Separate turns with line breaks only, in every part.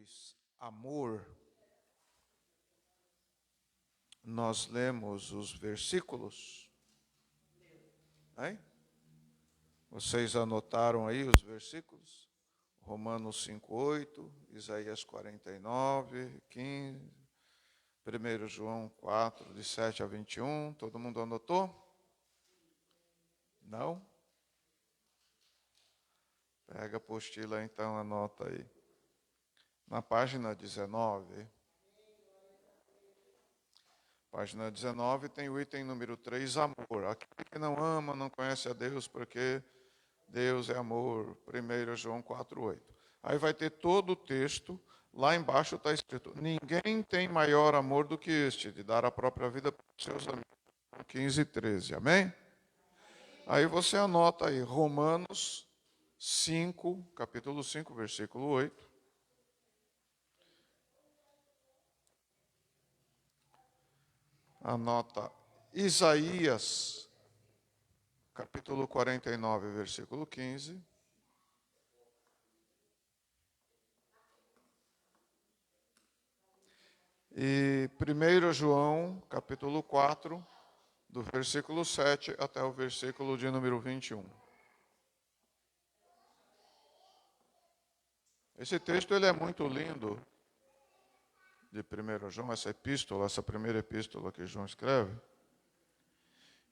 diz amor, nós lemos os versículos. Hein? Vocês anotaram aí os versículos? Romanos 5:8, Isaías 49, 15, 1 João 4, de 7 a 21. Todo mundo anotou? Não? Pega a apostila então, anota aí. Na página 19. Página 19 tem o item número 3, amor. Aquele que não ama, não conhece a Deus, porque Deus é amor. 1 João 4:8. Aí vai ter todo o texto. Lá embaixo está escrito: ninguém tem maior amor do que este, de dar a própria vida para os seus amigos. 15:13. Amém? Aí você anota aí, Romanos 5, capítulo 5, versículo 8. Anota Isaías, capítulo 49, versículo 15. E 1 João, capítulo 4, do versículo 7 até o versículo de número 21. Esse texto ele é muito lindo, de 1 João, essa epístola, essa primeira epístola que João escreve.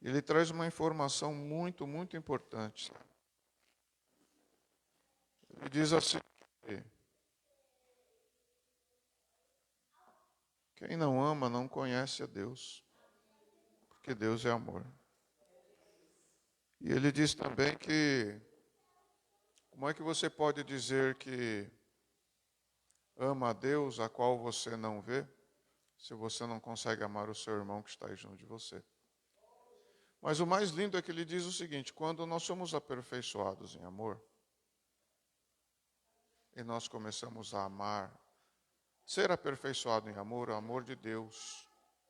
Ele traz uma informação muito, muito importante. Ele diz assim: quem não ama não conhece a Deus, porque Deus é amor. E ele diz também que, como é que você pode dizer que ama a Deus, a qual você não vê, se você não consegue amar o seu irmão que está aí junto de você? Mas o mais lindo é que ele diz o seguinte: quando nós somos aperfeiçoados em amor, e nós começamos a amar, ser aperfeiçoado em amor, o amor de Deus,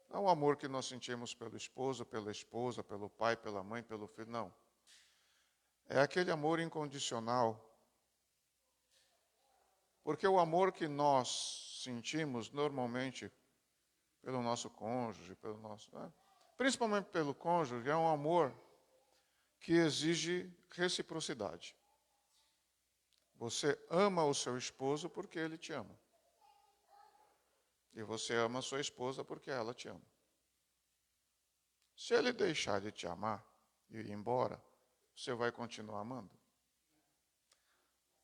não o amor que nós sentimos pelo esposo, pela esposa, pelo pai, pela mãe, pelo filho, não. É aquele amor incondicional. Porque o amor que nós sentimos normalmente pelo nosso cônjuge, principalmente pelo cônjuge, é um amor que exige reciprocidade. Você ama o seu esposo porque ele te ama. E você ama a sua esposa porque ela te ama. Se ele deixar de te amar e ir embora, você vai continuar amando?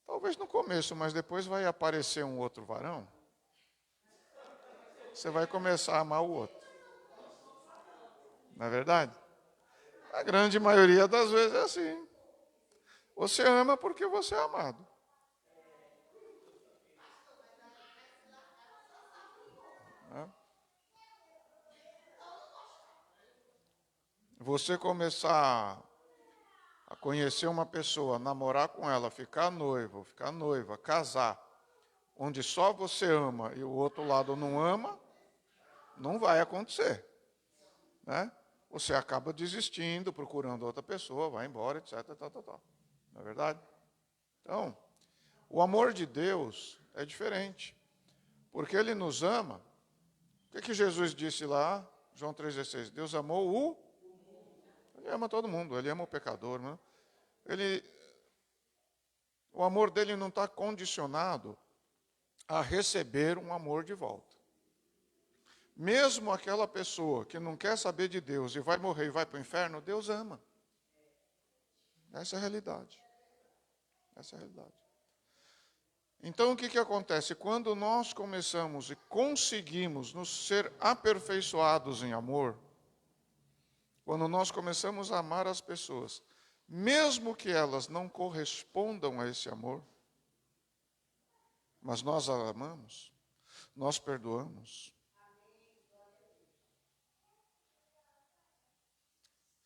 Talvez no começo, mas depois vai aparecer um outro varão. Você vai começar a amar o outro. Não é verdade? A grande maioria das vezes é assim. Você ama porque você é amado. Você começar a conhecer uma pessoa, namorar com ela, ficar noivo, ficar noiva, casar, onde só você ama e o outro lado não ama, não vai acontecer. Né? Você acaba desistindo, procurando outra pessoa, vai embora, etc. Não é verdade? Então, o amor de Deus é diferente. Porque Ele nos ama. O que Jesus disse lá, João 3,16? Deus amou Ele ama todo mundo, Ele ama o pecador. Né? O amor dele não está condicionado a receber um amor de volta. Mesmo aquela pessoa que não quer saber de Deus e vai morrer e vai para o inferno, Deus ama. Essa é a realidade. Essa é a realidade. Então, o que acontece? Quando nós começamos e conseguimos nos ser aperfeiçoados em amor, quando nós começamos a amar as pessoas, mesmo que elas não correspondam a esse amor, mas nós a amamos, nós perdoamos.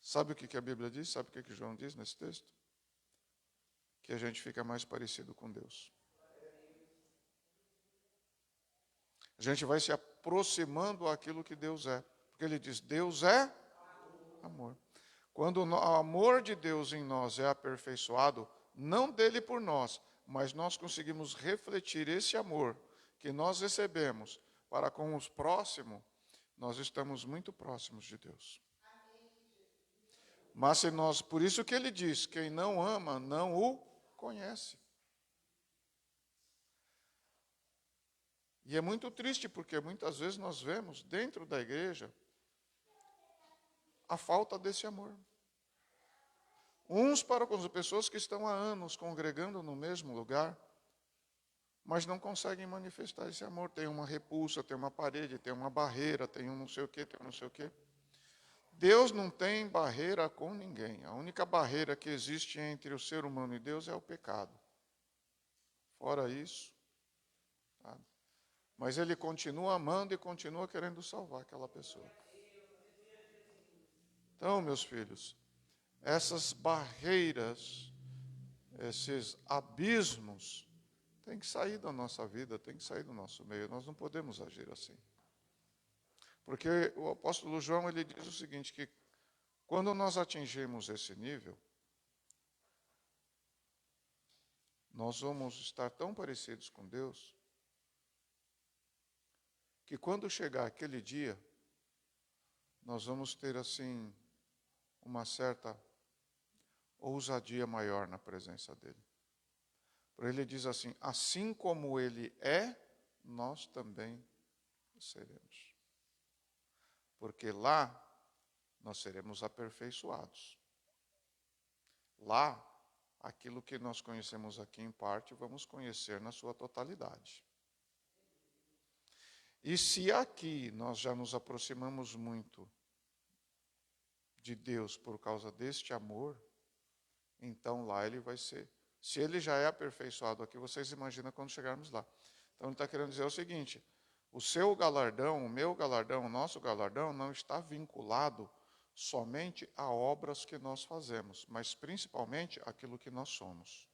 Sabe o que a Bíblia diz? Sabe o que João diz nesse texto? Que a gente fica mais parecido com Deus. A gente vai se aproximando daquilo que Deus é. Porque ele diz, Deus é amor. Quando o amor de Deus em nós é aperfeiçoado, não dele por nós, mas nós conseguimos refletir esse amor que nós recebemos para com os próximos, nós estamos muito próximos de Deus. Mas se nós, por isso que ele diz, quem não ama, não o conhece. E é muito triste, porque muitas vezes nós vemos dentro da igreja a falta desse amor. Uns para com as pessoas que estão há anos congregando no mesmo lugar, mas não conseguem manifestar esse amor. Tem uma repulsa, tem uma parede, tem uma barreira, tem um não sei o quê, tem um não sei o quê. Deus não tem barreira com ninguém. A única barreira que existe entre o ser humano e Deus é o pecado. Fora isso, sabe? Mas ele continua amando e continua querendo salvar aquela pessoa. Então, meus filhos, essas barreiras, esses abismos, têm que sair da nossa vida, têm que sair do nosso meio. Nós não podemos agir assim. Porque o apóstolo João, ele diz o seguinte, que quando nós atingirmos esse nível, nós vamos estar tão parecidos com Deus, que quando chegar aquele dia, nós vamos ter, assim, uma certa ousadia maior na presença dele. Por ele diz assim, assim como ele é, nós também seremos. Porque lá nós seremos aperfeiçoados. Lá, aquilo que nós conhecemos aqui em parte, vamos conhecer na sua totalidade. E se aqui nós já nos aproximamos muito de Deus por causa deste amor, então lá ele vai ser. Se ele já é aperfeiçoado aqui, vocês imaginam quando chegarmos lá. Então ele está querendo dizer o seguinte, o seu galardão, o meu galardão, o nosso galardão não está vinculado somente a obras que nós fazemos, mas principalmente aquilo que nós somos.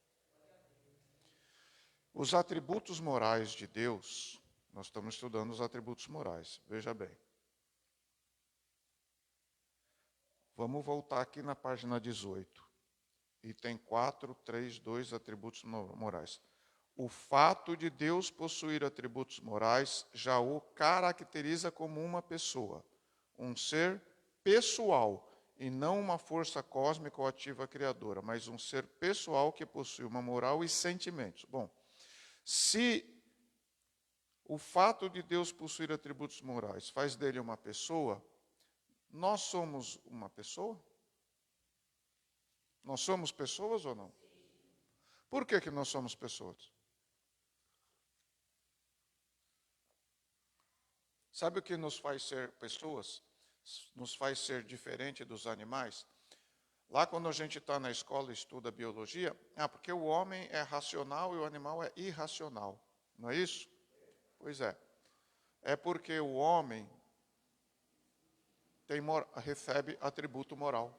Os atributos morais de Deus, nós estamos estudando os atributos morais, veja bem. Vamos voltar aqui na página 18. Item 4, 3, 2, atributos morais. O fato de Deus possuir atributos morais já o caracteriza como uma pessoa, um ser pessoal, e não uma força cósmica ou ativa criadora, mas um ser pessoal que possui uma moral e sentimentos. Bom, se o fato de Deus possuir atributos morais faz dele uma pessoa, nós somos uma pessoa? Nós somos pessoas ou não? Por que nós somos pessoas? Sabe o que nos faz ser pessoas? Nos faz ser diferente dos animais? Lá quando a gente está na escola e estuda biologia, porque o homem é racional e o animal é irracional. Não é isso? Pois é. É porque o homem recebe atributo moral.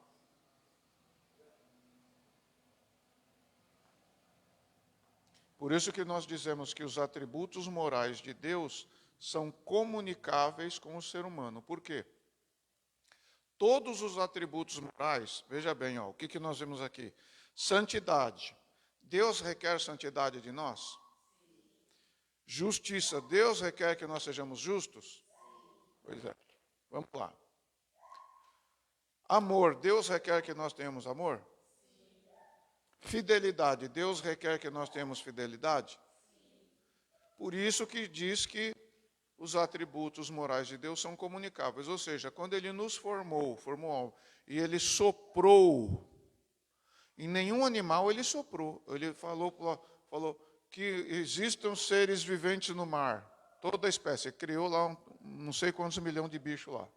Por isso que nós dizemos que os atributos morais de Deus são comunicáveis com o ser humano. Por quê? Todos os atributos morais, veja bem, o que nós vemos aqui? Santidade. Deus requer santidade de nós? Justiça. Deus requer que nós sejamos justos? Pois é. Vamos lá. Amor. Deus requer que nós tenhamos amor? Fidelidade. Deus requer que nós tenhamos fidelidade? Por isso que diz que os atributos morais de Deus são comunicáveis. Ou seja, quando Ele nos formou e Ele soprou, em nenhum animal Ele soprou. Ele falou que existam seres viventes no mar, toda a espécie. Ele criou lá não sei quantos milhões de bichos lá,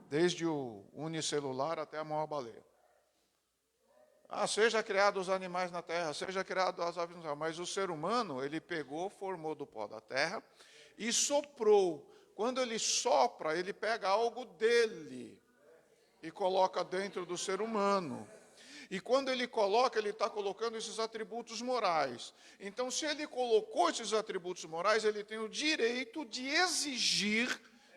desde o unicelular até a maior baleia. Seja criado os animais na terra, seja criado as aves no céu. Mas o ser humano, ele pegou, formou do pó da terra e soprou. Quando ele sopra, ele pega algo dele e coloca dentro do ser humano. E quando ele coloca, ele está colocando esses atributos morais. Então, se ele colocou esses atributos morais, ele tem o direito de exigir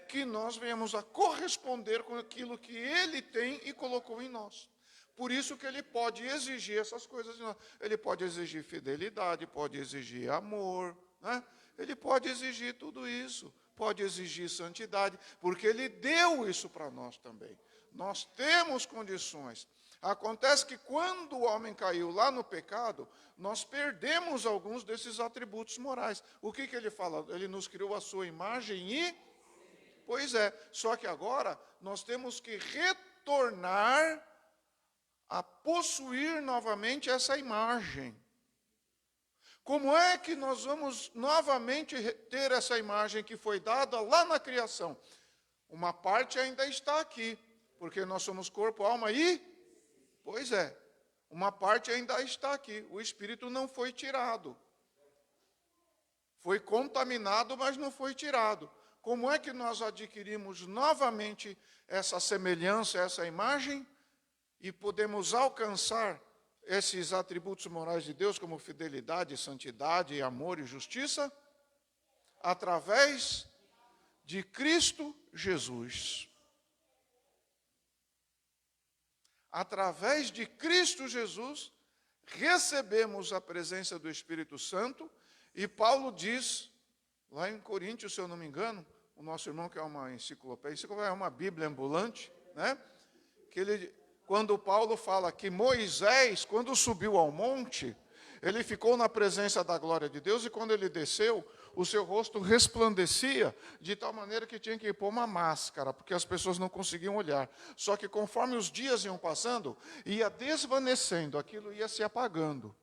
que nós venhamos a corresponder com aquilo que ele tem e colocou em nós. Por isso que ele pode exigir essas coisas de nós. Ele pode exigir fidelidade, pode exigir amor, né? Ele pode exigir tudo isso, pode exigir santidade, porque Ele deu isso para nós também. Nós temos condições. Acontece que quando o homem caiu lá no pecado, nós perdemos alguns desses atributos morais. O que Ele fala? Ele nos criou a sua imagem e... Pois é, só que agora nós temos que retornar a possuir novamente essa imagem. Como é que nós vamos novamente ter essa imagem que foi dada lá na criação? Uma parte ainda está aqui, porque nós somos corpo, alma e... Pois é, uma parte ainda está aqui. O espírito não foi tirado. Foi contaminado, mas não foi tirado. Como é que nós adquirimos novamente essa semelhança, essa imagem, e podemos alcançar esses atributos morais de Deus, como fidelidade, santidade, amor e justiça? Através de Cristo Jesus. Através de Cristo Jesus, recebemos a presença do Espírito Santo, e Paulo diz, lá em Coríntios, se eu não me engano, o nosso irmão que é uma enciclopédia, é uma Bíblia ambulante, né? Que ele, quando Paulo fala que Moisés, quando subiu ao monte, ele ficou na presença da glória de Deus, e quando ele desceu, o seu rosto resplandecia de tal maneira que tinha que pôr uma máscara, porque as pessoas não conseguiam olhar. Só que conforme os dias iam passando, ia desvanecendo, aquilo ia se apagando,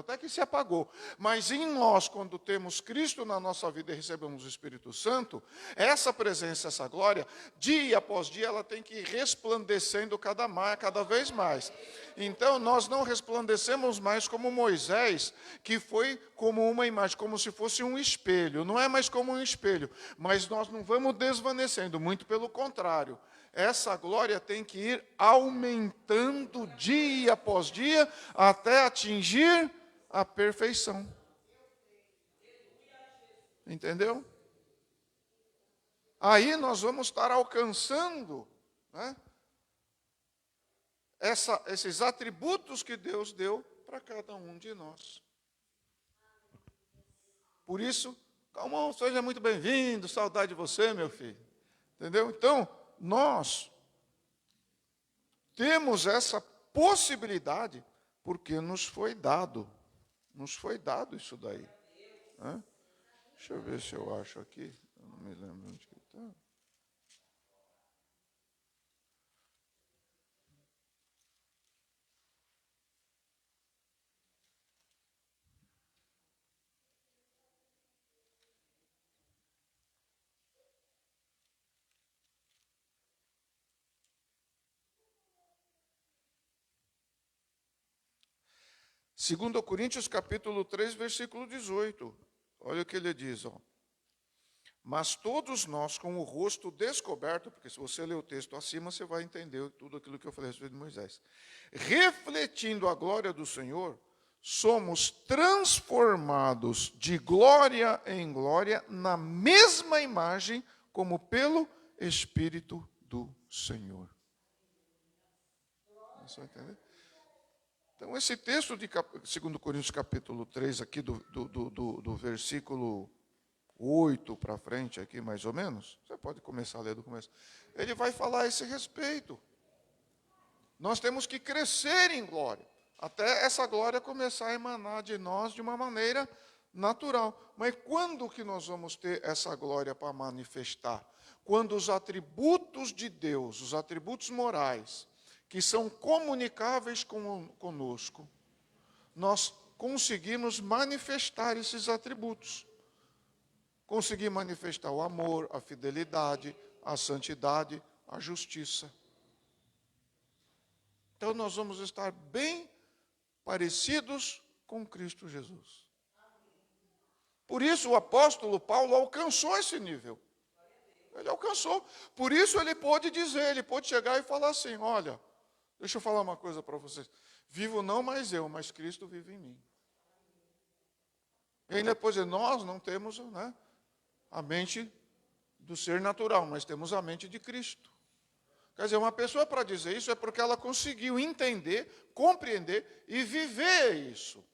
até que se apagou. Mas em nós, quando temos Cristo na nossa vida e recebemos o Espírito Santo, essa presença, essa glória, dia após dia, ela tem que ir resplandecendo cada vez mais. Então, nós não resplandecemos mais como Moisés, que foi como uma imagem, como se fosse um espelho. Não é mais como um espelho, mas nós não vamos desvanecendo, muito pelo contrário. Essa glória tem que ir aumentando dia após dia até atingir a perfeição. Entendeu? Aí nós vamos estar alcançando, né, esses atributos que Deus deu para cada um de nós. Por isso, Calmon, seja muito bem-vindo, saudade de você, meu filho. Entendeu? Então, nós temos essa possibilidade porque nos foi dado isso daí. Né? Deixa eu ver se eu acho aqui, eu não me lembro onde que está. Segundo Coríntios, capítulo 3, versículo 18. Olha o que ele diz, ó. Mas todos nós, com o rosto descoberto, porque se você ler o texto acima, você vai entender tudo aquilo que eu falei a respeito de Moisés. Refletindo a glória do Senhor, somos transformados de glória em glória na mesma imagem, como pelo Espírito do Senhor. Você vai entender? Então, esse texto de 2 Coríntios capítulo 3, aqui do versículo 8 para frente, aqui mais ou menos, você pode começar a ler do começo, ele vai falar a esse respeito. Nós temos que crescer em glória, até essa glória começar a emanar de nós de uma maneira natural. Mas quando que nós vamos ter essa glória para manifestar? Quando os atributos de Deus, os atributos morais, que são comunicáveis conosco, nós conseguimos manifestar esses atributos. Conseguir manifestar o amor, a fidelidade, a santidade, a justiça. Então nós vamos estar bem parecidos com Cristo Jesus. Por isso o apóstolo Paulo alcançou esse nível. Ele alcançou. Por isso ele pôde dizer, ele pôde chegar e falar assim, olha, deixa eu falar uma coisa para vocês. Vivo não mais eu, mas Cristo vive em mim. E aí depois nós não temos, né, a mente do ser natural, mas temos a mente de Cristo. Quer dizer, uma pessoa para dizer isso é porque ela conseguiu entender, compreender e viver isso.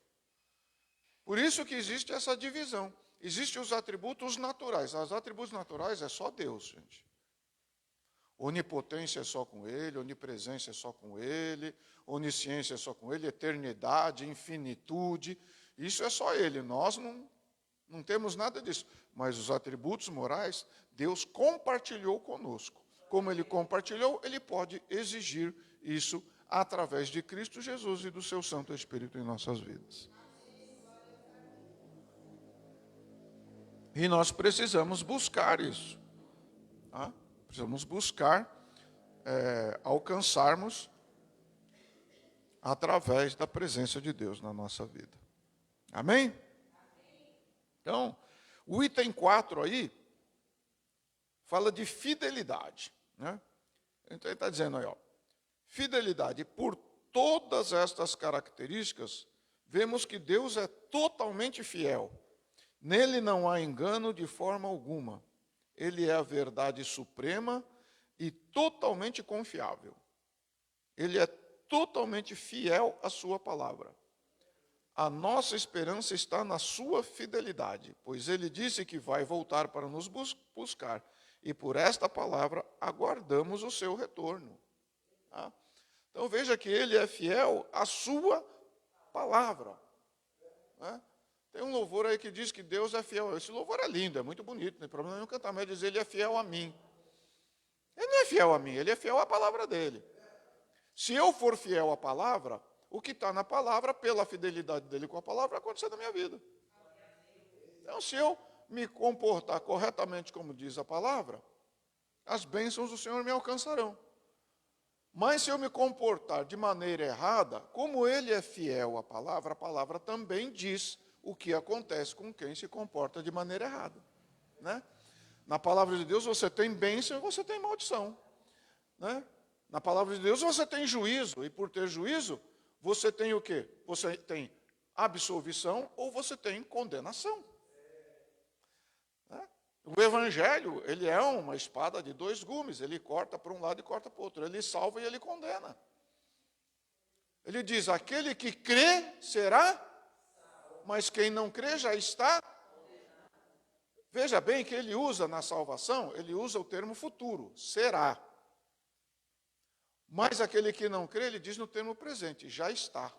Por isso que existe essa divisão. Existem os atributos naturais. Os atributos naturais é só Deus, gente. Onipotência é só com Ele, onipresença é só com Ele, onisciência é só com Ele, eternidade, infinitude, isso é só Ele. Nós não temos nada disso. Mas os atributos morais, Deus compartilhou conosco. Como Ele compartilhou, Ele pode exigir isso através de Cristo Jesus e do seu Santo Espírito em nossas vidas. E nós precisamos buscar isso. Tá? Precisamos buscar alcançarmos através da presença de Deus na nossa vida. Amém? Então, o item 4 aí fala de fidelidade. Né? Então ele está dizendo aí, ó, fidelidade. Por todas estas características, vemos que Deus é totalmente fiel. Nele não há engano de forma alguma. Ele é a verdade suprema e totalmente confiável. Ele é totalmente fiel à sua palavra. A nossa esperança está na sua fidelidade, pois ele disse que vai voltar para nos buscar. E por esta palavra aguardamos o seu retorno. Tá? Então veja que ele é fiel à sua palavra. Né? Tem um louvor aí que diz que Deus é fiel. Esse louvor é lindo, é muito bonito, não tem problema nenhum cantar, mas dizer ele é fiel a mim. Ele não é fiel a mim, ele é fiel à palavra dele. Se eu for fiel à palavra, o que está na palavra, pela fidelidade dele com a palavra, vai acontecer na minha vida. Então, se eu me comportar corretamente como diz a palavra, as bênçãos do Senhor me alcançarão. Mas se eu me comportar de maneira errada, como ele é fiel à palavra, a palavra também diz o que acontece com quem se comporta de maneira errada. Né? Na palavra de Deus você tem bênção e você tem maldição. Né? Na palavra de Deus você tem juízo, e por ter juízo, você tem o quê? Você tem absolvição ou você tem condenação. Né? O Evangelho, ele é uma espada de dois gumes, ele corta para um lado e corta para o outro, ele salva e ele condena. Ele diz, aquele que crê será, mas quem não crê já está. Veja bem que ele usa na salvação, ele usa o termo futuro, será. Mas aquele que não crê, ele diz no termo presente, já está.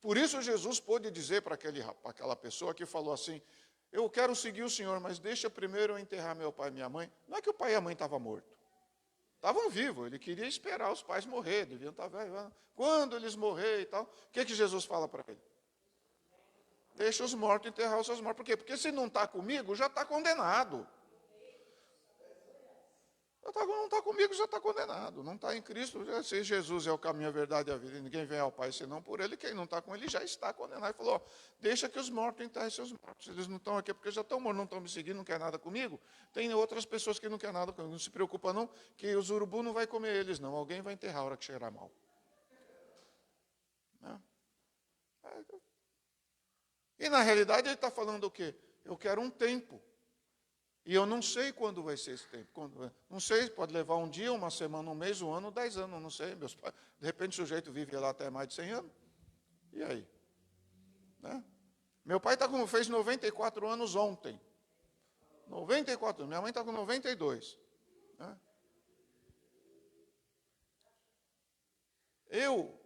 Por isso Jesus pôde dizer para aquela pessoa que falou assim, eu quero seguir o Senhor, mas deixa primeiro eu enterrar meu pai e minha mãe. Não é que o pai e a mãe estavam mortos. Estavam vivos, ele queria esperar os pais morrer, deviam estar velhos. Quando eles morrerem e tal, o que Jesus fala para ele? Deixa os mortos enterrar os seus mortos. Por quê? Porque se não está comigo, já está condenado. Não está comigo, já está condenado. Não está em Cristo. Se Jesus é o caminho, a verdade e a vida, e ninguém vem ao Pai senão por Ele, quem não está com Ele já está condenado. Ele falou, deixa que os mortos enterrem seus mortos. Eles não estão aqui porque já estão mortos, não estão me seguindo, não quer nada comigo. Tem outras pessoas que não querem nada comigo. Não se preocupa não, que os urubu não vai comer eles, não. Alguém vai enterrar a hora que cheirar mal. Né? E na realidade ele está falando o quê? Eu quero um tempo. E eu não sei quando vai ser esse tempo. Não sei, pode levar um dia, uma semana, um mês, um ano, 10 anos, não sei. Meus pais, de repente o sujeito vive lá até mais de 100 anos. E aí? Né? Meu pai fez 94 anos ontem. 94 anos. Minha mãe está com 92. Né? Eu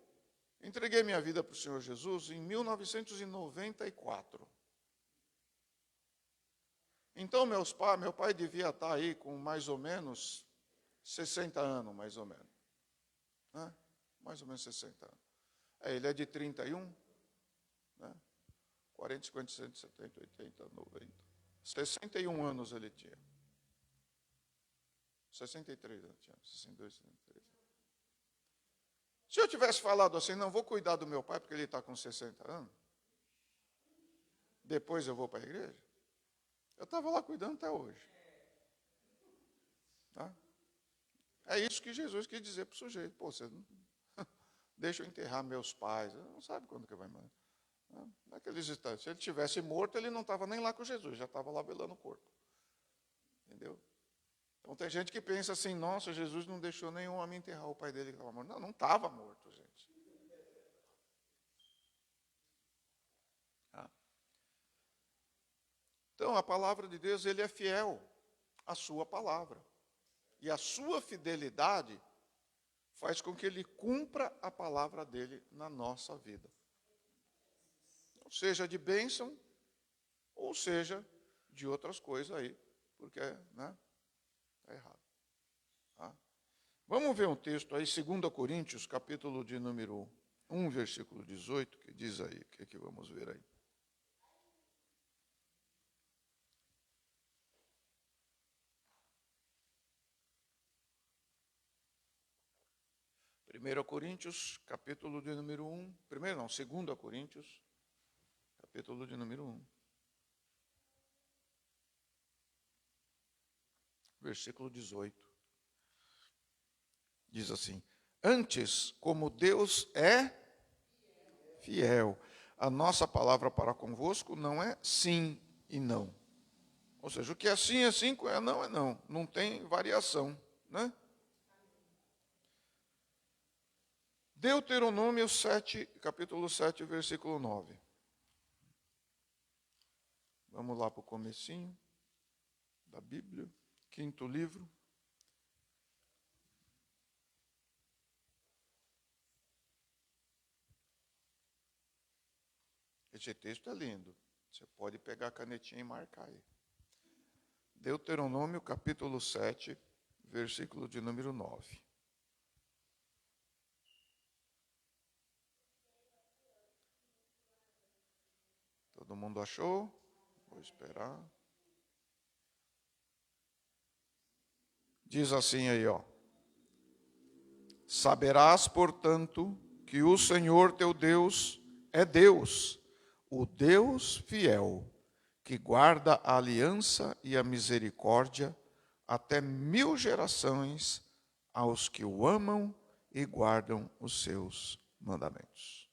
entreguei minha vida para o Senhor Jesus em 1994. Então, meu pai devia estar aí com mais ou menos 60 anos, mais ou menos. Né? Mais ou menos 60 anos. Ele é de 31, né? 40, 50, 60, 70, 80, 90. 61 anos ele tinha. 63 anos tinha. 62, 63. Se eu tivesse falado assim, não vou cuidar do meu pai porque ele está com 60 anos, depois eu vou para a igreja, eu estava lá cuidando até hoje. Tá? É isso que Jesus quis dizer para o sujeito. Pô, você não... deixa eu enterrar meus pais. Não sabe quando que vai morrer. Naqueles instantes. Se ele tivesse morto, ele não estava nem lá com Jesus, já estava lá velando o corpo. Entendeu? Então tem gente que pensa assim, nossa, Jesus não deixou nenhum homem enterrar o pai dele que estava morto. Não, não estava morto, gente. Tá? Então, a palavra de Deus, ele é fiel à sua palavra. E a sua fidelidade faz com que ele cumpra a palavra dele na nossa vida. Ou seja, de bênção, ou seja, de outras coisas aí, porque, né, está errado. Tá? Vamos ver um texto aí, 2 Coríntios, capítulo de número 1, versículo 18, que diz aí, o que vamos ver aí? Primeiro Coríntios, capítulo de número 1, primeiro não, 2 Coríntios, capítulo de número 1. Versículo 18. Diz assim: antes, como Deus é fiel, a nossa palavra para convosco não é sim e não. Ou seja, o que é sim, o que é não. Não tem variação, né? Deuteronômio 7, capítulo 7, versículo 9. Vamos lá para o comecinho da Bíblia, 5º livro. Esse texto é lindo. Você pode pegar a canetinha e marcar aí. Deuteronômio, capítulo 7, versículo de número 9. Todo mundo achou? Vou esperar. Diz assim aí, ó. Saberás, portanto, que o Senhor teu Deus é Deus, o Deus fiel, que guarda a aliança e a misericórdia até 1000 gerações aos que o amam e guardam os seus mandamentos.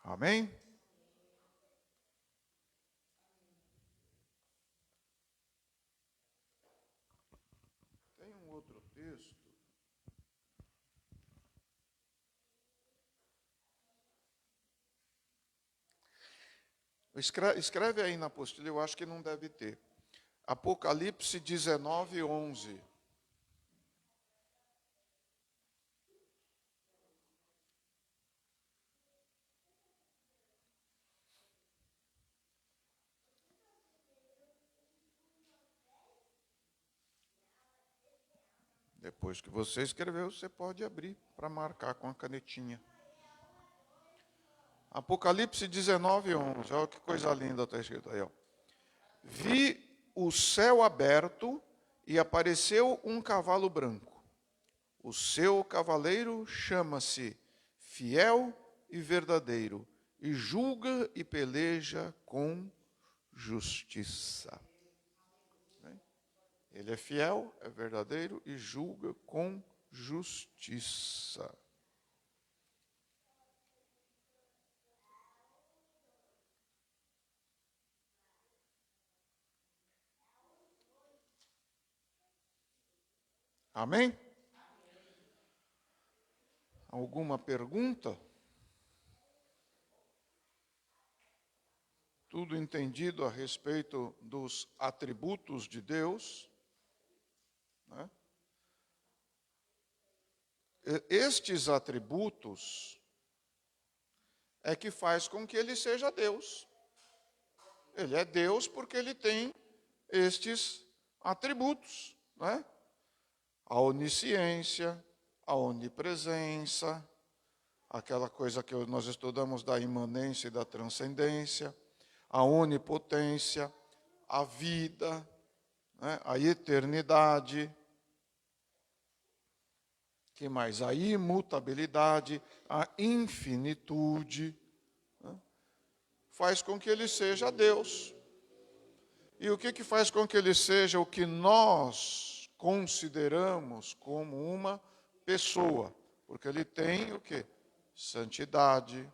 Amém? Tem um outro texto. Escreve aí na apostila, eu acho que não deve ter. Apocalipse 19, 11. Depois que você escreveu, você pode abrir para marcar com a canetinha. Apocalipse 19, 11. Olha que coisa linda está escrito aí. Ó. Vi o céu aberto e apareceu um cavalo branco. O seu cavaleiro chama-se Fiel e Verdadeiro e julga e peleja com justiça. Ele é fiel, é verdadeiro e julga com justiça. Amém? Alguma pergunta? Tudo entendido a respeito dos atributos de Deus? Né? Estes atributos é que faz com que ele seja Deus. Ele é Deus porque ele tem estes atributos, né? A onisciência, a onipresença, aquela coisa que nós estudamos da imanência e da transcendência, a onipotência, a vida, né? A eternidade, que mais? A imutabilidade, a infinitude, né? Faz com que ele seja Deus. E o que faz com que ele seja o que nós consideramos como uma pessoa? Porque ele tem o quê? Santidade,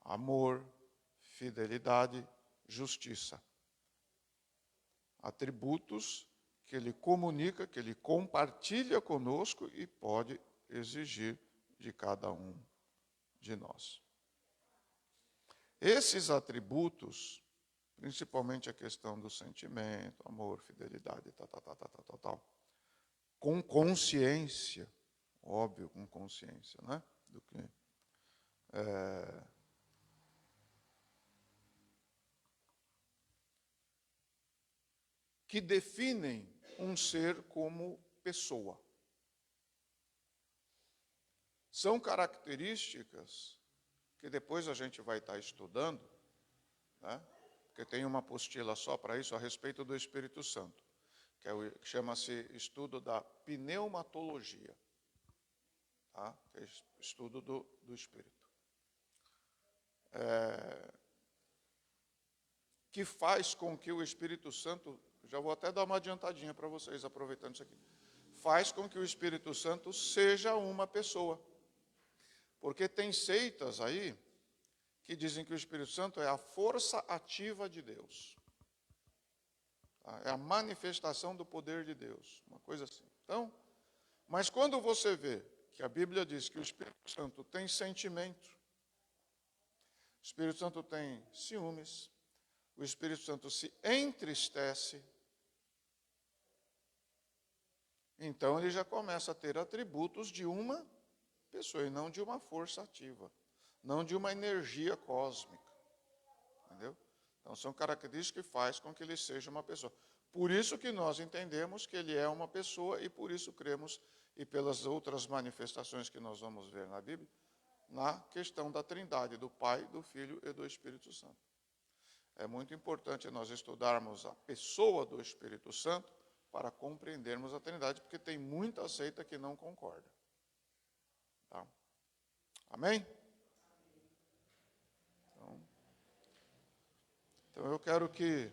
amor, fidelidade, justiça. Atributos que ele comunica, que ele compartilha conosco e pode exigir de cada um de nós. Esses atributos, principalmente a questão do sentimento, amor, fidelidade, tal, com consciência, óbvio, com consciência, né? Do que definem um ser como pessoa. São características que depois a gente vai estar estudando, né? Porque tem uma apostila só para isso a respeito do Espírito Santo, que chama-se estudo da pneumatologia, tá? Que é estudo do Espírito. Que faz com que o Espírito Santo, já vou até dar uma adiantadinha para vocês, aproveitando isso aqui, faz com que o Espírito Santo seja uma pessoa. Porque tem seitas aí que dizem que o Espírito Santo é a força ativa de Deus. É a manifestação do poder de Deus, uma coisa assim. Então, mas quando você vê que a Bíblia diz que o Espírito Santo tem sentimento, o Espírito Santo tem ciúmes, o Espírito Santo se entristece, então ele já começa a ter atributos de uma pessoa e não de uma força ativa, não de uma energia cósmica, entendeu? Então são características que fazem com que ele seja uma pessoa. Por isso que nós entendemos que ele é uma pessoa e por isso cremos, e pelas outras manifestações que nós vamos ver na Bíblia, na questão da Trindade, do Pai, do Filho e do Espírito Santo. É muito importante nós estudarmos a pessoa do Espírito Santo para compreendermos a Trindade, porque tem muita seita que não concorda. Tá? Amém? Então eu quero que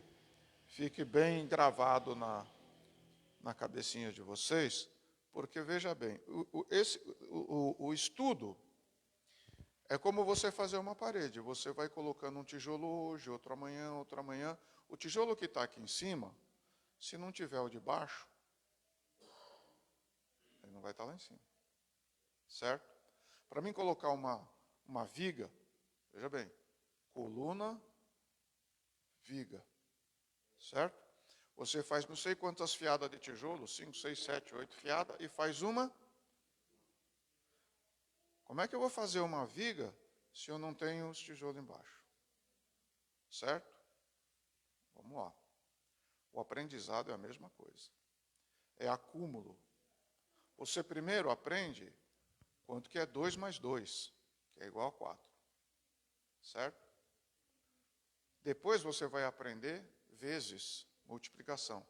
fique bem gravado na cabecinha de vocês, porque veja bem, o estudo é como você fazer uma parede. Você vai colocando um tijolo hoje, outro amanhã, outro amanhã. O tijolo que está aqui em cima, se não tiver o de baixo, ele não vai estar lá em cima. Certo? Para mim colocar uma viga, veja bem, coluna, viga. Certo? Você faz não sei quantas fiadas de tijolo, 5, 6, 7, 8 fiadas, e faz uma. Como é que eu vou fazer uma viga se eu não tenho os tijolos embaixo? Certo? Vamos lá. O aprendizado é a mesma coisa. É acúmulo. Você primeiro aprende quanto que é 2 mais 2, que é igual a 4. Certo? Depois você vai aprender vezes, multiplicação.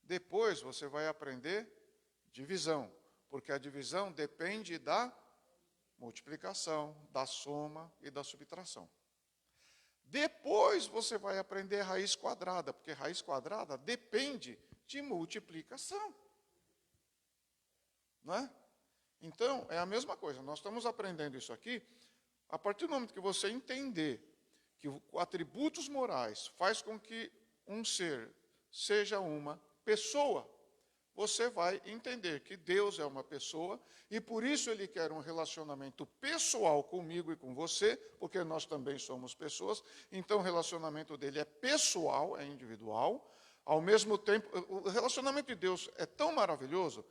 Depois você vai aprender divisão, porque a divisão depende da multiplicação, da soma e da subtração. Depois você vai aprender raiz quadrada, porque raiz quadrada depende de multiplicação. Não é? Então, é a mesma coisa. Nós estamos aprendendo isso aqui. A partir do momento que você entender que atributos morais faz com que um ser seja uma pessoa, você vai entender que Deus é uma pessoa e por isso Ele quer um relacionamento pessoal comigo e com você, porque nós também somos pessoas, então o relacionamento dele é pessoal, é individual. Ao mesmo tempo, o relacionamento de Deus é tão maravilhoso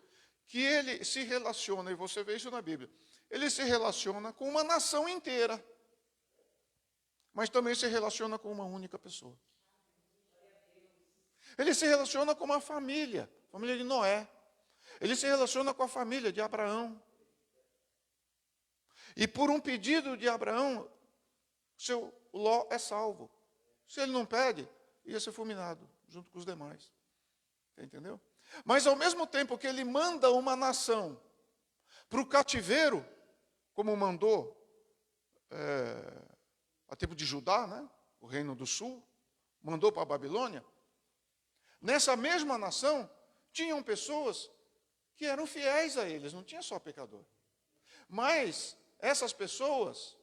que Ele se relaciona, e você vê isso na Bíblia, Ele se relaciona com uma nação inteira, mas também se relaciona com uma única pessoa. Ele se relaciona com uma família de Noé. Ele se relaciona com a família de Abraão. E por um pedido de Abraão, seu Ló é salvo. Se ele não pede, ia ser fulminado, junto com os demais. Entendeu? Mas ao mesmo tempo que ele manda uma nação para o cativeiro, como mandou a tribo de Judá, né? O reino do sul, mandou para a Babilônia, nessa mesma nação, tinham pessoas que eram fiéis a eles, não tinha só pecador. Mas essas pessoas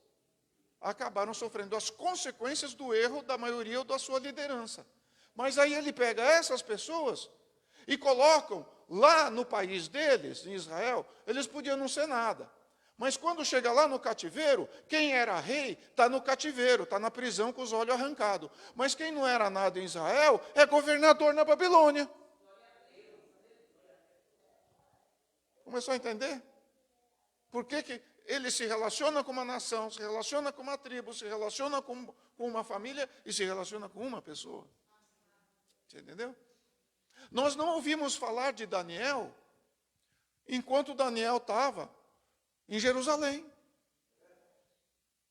acabaram sofrendo as consequências do erro da maioria ou da sua liderança. Mas aí ele pega essas pessoas e colocam lá no país deles, em Israel, eles podiam não ser nada. Mas quando chega lá no cativeiro, quem era rei está no cativeiro, está na prisão com os olhos arrancados. Mas quem não era nada em Israel é governador na Babilônia. Começou a entender? Por que ele se relaciona com uma nação, se relaciona com uma tribo, se relaciona com uma família e se relaciona com uma pessoa? Você entendeu? Nós não ouvimos falar de Daniel enquanto Daniel estava em Jerusalém.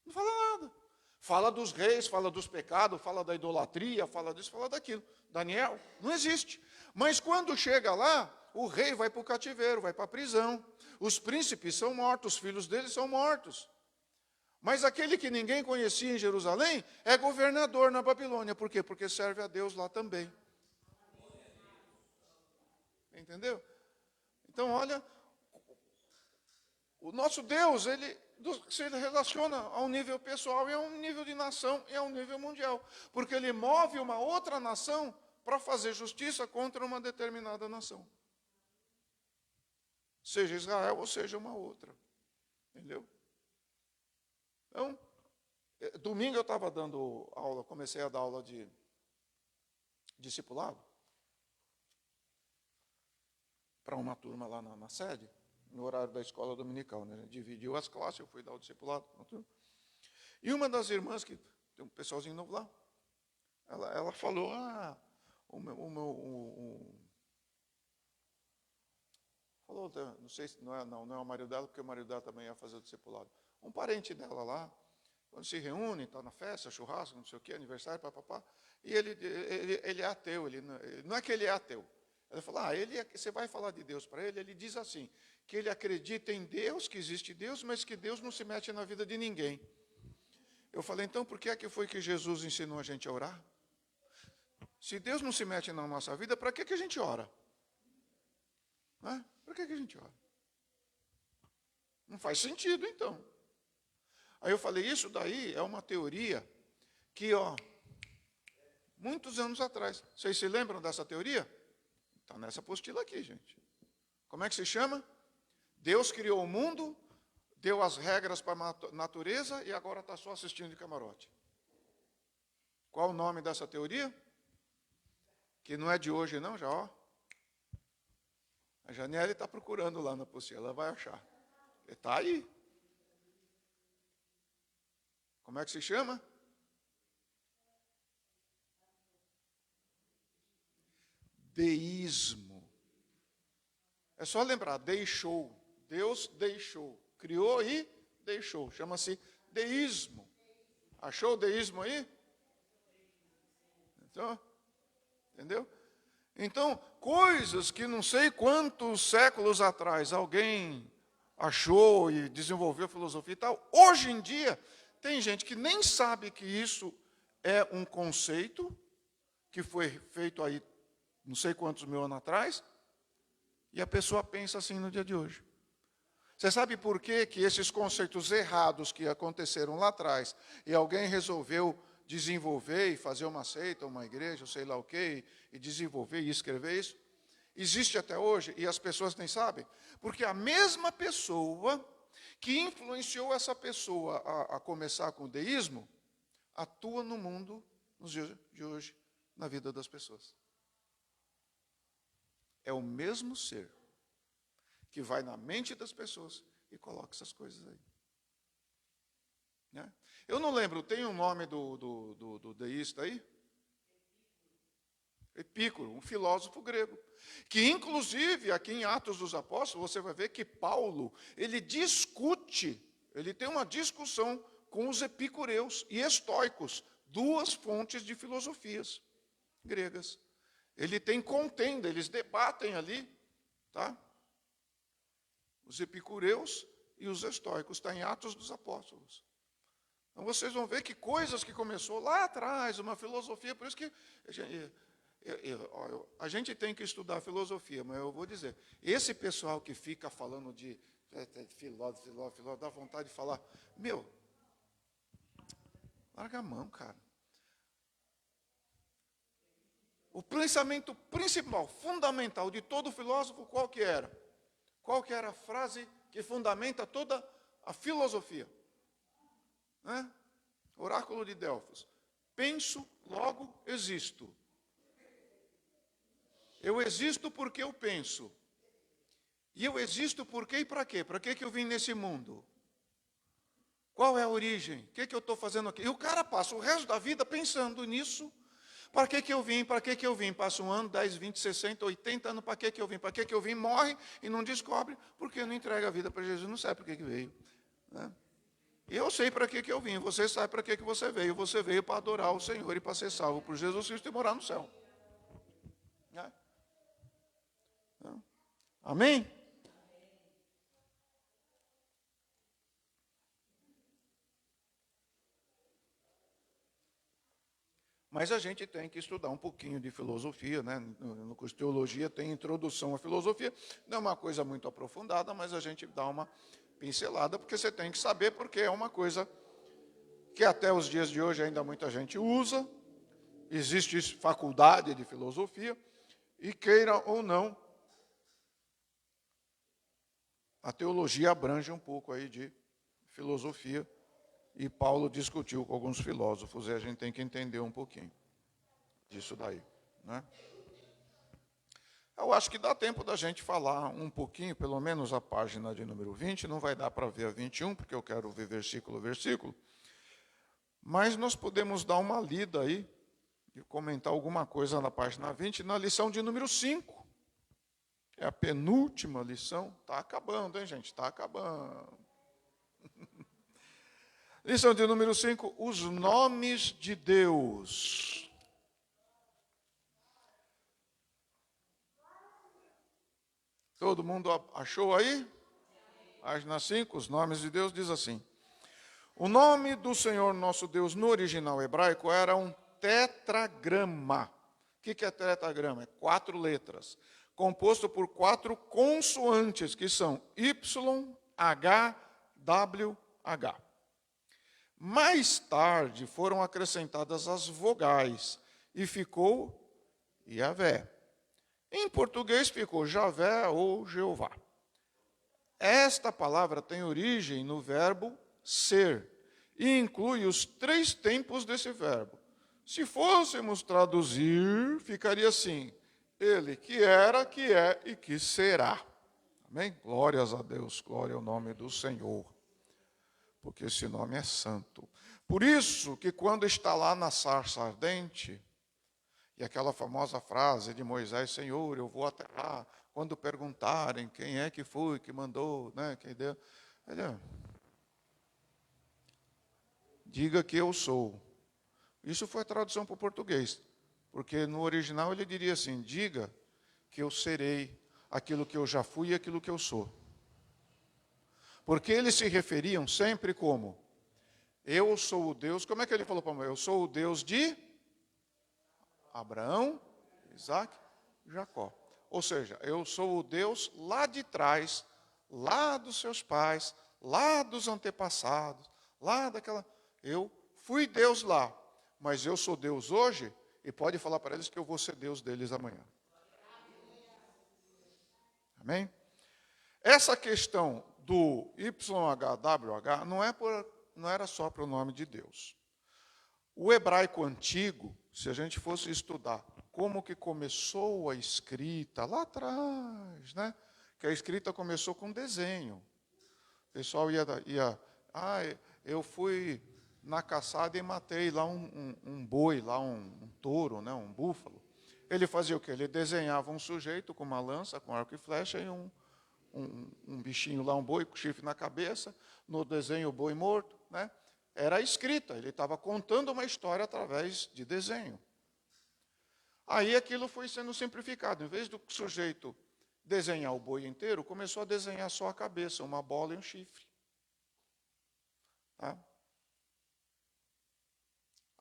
Não fala nada. Fala dos reis, fala dos pecados, fala da idolatria, fala disso, fala daquilo. Daniel não existe. Mas quando chega lá, o rei vai para o cativeiro, vai para a prisão. Os príncipes são mortos, os filhos deles são mortos. Mas aquele que ninguém conhecia em Jerusalém é governador na Babilônia. Por quê? Porque serve a Deus lá também. Entendeu? Então, olha, o nosso Deus, ele se relaciona a um nível pessoal e a um nível de nação e a um nível mundial. Porque ele move uma outra nação para fazer justiça contra uma determinada nação. Seja Israel ou seja uma outra. Entendeu? Então, domingo eu estava dando aula, comecei a dar aula de discipulado para uma turma lá na sede, no horário da escola dominical, né? Dividiu as classes, eu fui dar o discipulado. E uma das irmãs, que tem um pessoalzinho novo lá, ela falou, falou, não sei se não é o marido dela, porque o marido dela também ia fazer o discipulado. Um parente dela lá, quando se reúne, está na festa, churrasco, não sei o quê, aniversário, papapá, e ele é ateu, não é que ele é ateu. Ela falou, você vai falar de Deus para ele diz assim, que ele acredita em Deus, que existe Deus, mas que Deus não se mete na vida de ninguém. Eu falei, então por que é que foi que Jesus ensinou a gente a orar? Se Deus não se mete na nossa vida, para que a gente ora? Para que a gente ora? Não faz sentido, então. Aí eu falei, isso daí é uma teoria que, muitos anos atrás, vocês se lembram dessa teoria? Está nessa apostila aqui, gente. Como é que se chama? Deus criou o mundo, deu as regras para a natureza e agora está só assistindo de camarote. Qual o nome dessa teoria? Que não é de hoje não, já, A Janiele está procurando lá na apostila, ela vai achar. Está aí. Como é que se chama? Deísmo. É só lembrar, deixou. Deus deixou. Criou e deixou. Chama-se deísmo. Achou o deísmo aí? Então, entendeu? Então, coisas que não sei quantos séculos atrás alguém achou e desenvolveu filosofia e tal, hoje em dia, tem gente que nem sabe que isso é um conceito que foi feito aí não sei quantos mil anos atrás, e a pessoa pensa assim no dia de hoje. Você sabe por que esses conceitos errados que aconteceram lá atrás, e alguém resolveu desenvolver e fazer uma seita, uma igreja, sei lá o quê, e desenvolver e escrever isso, existe até hoje, e as pessoas nem sabem, porque a mesma pessoa que influenciou essa pessoa a começar com o deísmo, atua no mundo, nos dias de hoje, na vida das pessoas. É o mesmo ser que vai na mente das pessoas e coloca essas coisas aí. Né? Eu não lembro, tem um nome do deísta aí? Epícoro, um filósofo grego. Que, inclusive, aqui em Atos dos Apóstolos, você vai ver que Paulo, ele discute, ele tem uma discussão com os epicureus e estoicos, duas fontes de filosofias gregas. Ele tem contenda, eles debatem ali, tá? Os epicureus e os estoicos, está em Atos dos Apóstolos. Então vocês vão ver que coisas que começou lá atrás, uma filosofia, por isso que a gente tem que estudar filosofia, mas eu vou dizer, esse pessoal que fica falando de filósofo, dá vontade de falar, larga a mão, cara. O pensamento principal, fundamental de todo filósofo, qual que era? Qual que era a frase que fundamenta toda A filosofia. Né? Oráculo de Delfos. Penso, logo existo. Eu existo porque eu penso. E eu existo por quê e para quê? Para que eu vim nesse mundo? Qual é a origem? O que eu estou fazendo aqui? E o cara passa o resto da vida pensando nisso. Para que eu vim? Para que eu vim? Passa 1 ano, 10, 20, 60, 80 anos. Para que eu vim? Para que eu vim? Morre e não descobre porque não entrega a vida para Jesus. Não sabe para que veio. Né? E eu sei para que eu vim. Você sabe para que você veio. Você veio para adorar o Senhor e para ser salvo por Jesus Cristo e morar no céu. Né? Amém? Mas a gente tem que estudar um pouquinho de filosofia, né? No curso de teologia tem introdução à filosofia. Não é uma coisa muito aprofundada, mas a gente dá uma pincelada, porque você tem que saber, porque é uma coisa que até os dias de hoje ainda muita gente usa. Existe faculdade de filosofia, e queira ou não, a teologia abrange um pouco aí de filosofia. E Paulo discutiu com alguns filósofos, e a gente tem que entender um pouquinho disso daí. Né? Eu acho que dá tempo da gente falar um pouquinho, pelo menos a página de número 20, não vai dar para ver a 21, porque eu quero ver versículo a versículo, mas nós podemos dar uma lida aí, e comentar alguma coisa na página 20, na lição de número 5. É a penúltima lição. Está acabando, hein, gente? Está acabando. Lição de número 5, os nomes de Deus. Todo mundo achou aí? Página 5, os nomes de Deus, diz assim. O nome do Senhor nosso Deus no original hebraico era um tetragrama. O que é tetragrama? É 4 letras, composto por 4 consoantes, que são Y, H, W, H. Mais tarde foram acrescentadas as vogais e ficou Yahvé. Em português ficou Javé ou Jeová. Esta palavra tem origem no verbo ser e inclui os 3 tempos desse verbo. Se fôssemos traduzir, ficaria assim: ele que era, que é e que será. Amém? Glórias a Deus, glória ao nome do Senhor, porque esse nome é santo. Por isso que quando está lá na sarça ardente, e aquela famosa frase de Moisés, Senhor, eu vou até lá, quando perguntarem quem é que foi, que mandou, né, quem deu, ele, diga que eu sou. Isso foi a tradução para o português, porque no original ele diria assim, diga que eu serei aquilo que eu já fui e aquilo que eu sou. Porque eles se referiam sempre como, eu sou o Deus, como é que ele falou para mim? Eu sou o Deus de Abraão, Isaac, Jacó. Ou seja, eu sou o Deus lá de trás, lá dos seus pais, lá dos antepassados, lá daquela... Eu fui Deus lá, mas eu sou Deus hoje e pode falar para eles que eu vou ser Deus deles amanhã. Amém? Essa questão do YHWH não era só para o nome de Deus. O hebraico antigo, se a gente fosse estudar como que começou a escrita lá atrás, né? Que a escrita começou com desenho. O pessoal ia eu fui na caçada e matei lá um boi, lá um touro, né? Um búfalo. Ele fazia o quê? Ele desenhava um sujeito com uma lança, com arco e flecha e um bichinho lá, um boi com chifre na cabeça, no desenho o boi morto, né? Era a escrita, ele estava contando uma história através de desenho. Aí aquilo foi sendo simplificado. Em vez do sujeito desenhar o boi inteiro, começou a desenhar só a cabeça, uma bola e um chifre. Tá?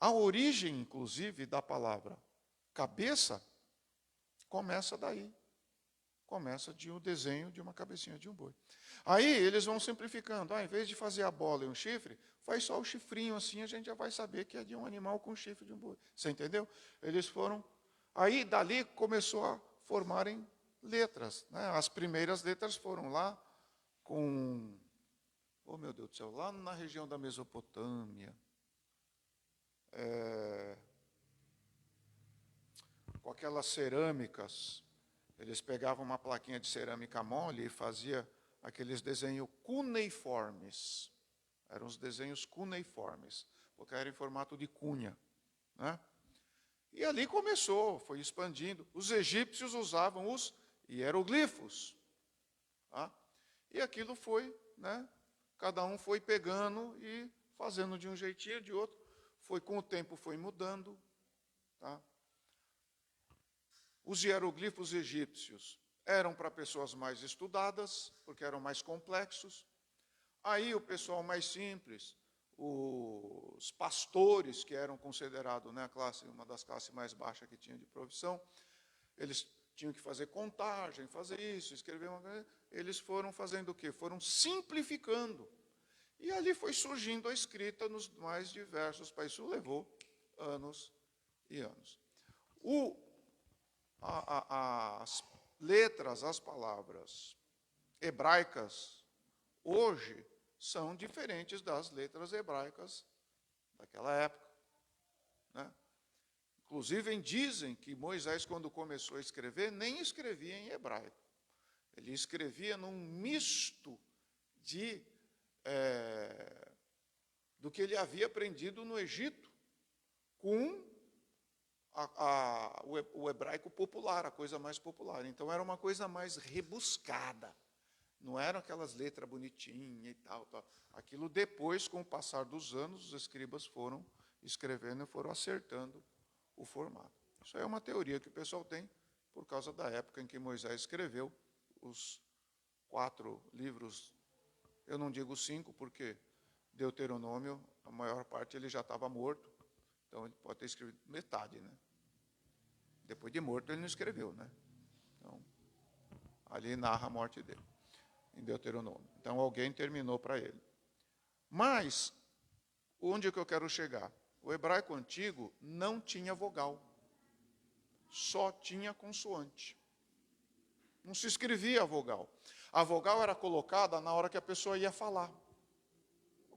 A origem, inclusive, da palavra cabeça começa daí. Começa de um desenho de uma cabecinha de um boi. Aí eles vão simplificando. Em vez de fazer a bola e um chifre, faz só o chifrinho assim, a gente já vai saber que é de um animal com chifre de um boi. Você entendeu? Eles foram... Aí, dali, começou a formarem letras. Né? As primeiras letras foram lá com oh meu Deus do céu, lá na região da Mesopotâmia, com aquelas cerâmicas, eles pegavam uma plaquinha de cerâmica mole e fazia aqueles desenhos cuneiformes. Eram os desenhos cuneiformes, porque era em formato de cunha, né? E ali começou, foi expandindo. Os egípcios usavam os hieroglifos. Tá? E aquilo foi, né? Cada um foi pegando e fazendo de um jeitinho, de outro. Com o tempo foi mudando. Tá? Os hieroglifos egípcios eram para pessoas mais estudadas, porque eram mais complexos. Aí o pessoal mais simples, os pastores, que eram considerados, né, uma das classes mais baixas que tinha de profissão, eles tinham que fazer contagem, fazer isso, escrever uma coisa. Eles foram fazendo o quê? Foram simplificando. E ali foi surgindo a escrita nos mais diversos países. Isso levou anos e anos. As letras, as palavras hebraicas, hoje, são diferentes das letras hebraicas daquela época. Né? Inclusive, dizem que Moisés, quando começou a escrever, nem escrevia em hebraico. Ele escrevia num misto do que ele havia aprendido no Egito com o hebraico popular, a coisa mais popular. Então, era uma coisa mais rebuscada. Não eram aquelas letras bonitinhas e tal. Aquilo depois, com o passar dos anos, os escribas foram escrevendo e foram acertando o formato. Isso é uma teoria que o pessoal tem por causa da época em que Moisés escreveu os 4 livros. Eu não digo 5, porque Deuteronômio, a maior parte, ele já estava morto. Então, ele pode ter escrito metade, né? Depois de morto, ele não escreveu, né? Então, ali narra a morte dele, em Deuteronômio. Então, alguém terminou para ele. Mas, onde é que eu quero chegar? O hebraico antigo não tinha vogal. Só tinha consoante. Não se escrevia a vogal. A vogal era colocada na hora que a pessoa ia falar.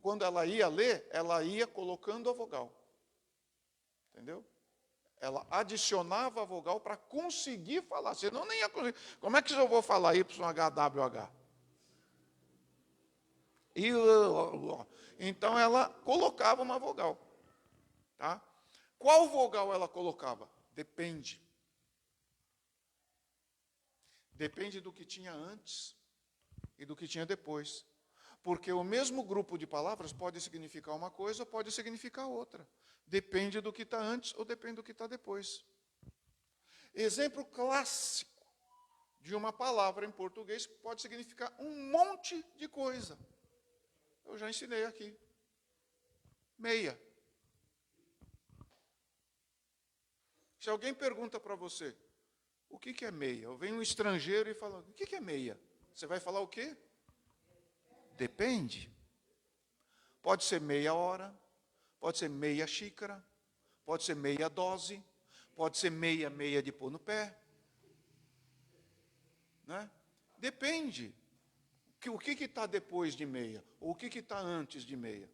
Quando ela ia ler, ela ia colocando a vogal. Entendeu? Ela adicionava a vogal para conseguir falar. Senão nem ia conseguir. Como é que eu vou falar YHWH? Então ela colocava uma vogal. Tá? Qual vogal ela colocava? Depende. Depende do que tinha antes e do que tinha depois. Porque o mesmo grupo de palavras pode significar uma coisa ou pode significar outra. Depende do que está antes ou depende do que está depois. Exemplo clássico de uma palavra em português que pode significar um monte de coisa. Eu já ensinei aqui. Meia. Se alguém pergunta para você, o que é meia? Ou vem um estrangeiro e fala, o que é meia? Você vai falar o quê? Depende. Pode ser meia hora, pode ser meia xícara, pode ser meia dose, pode ser meia de pôr no pé. Né? Depende. O que está depois de meia? Ou o que está antes de meia?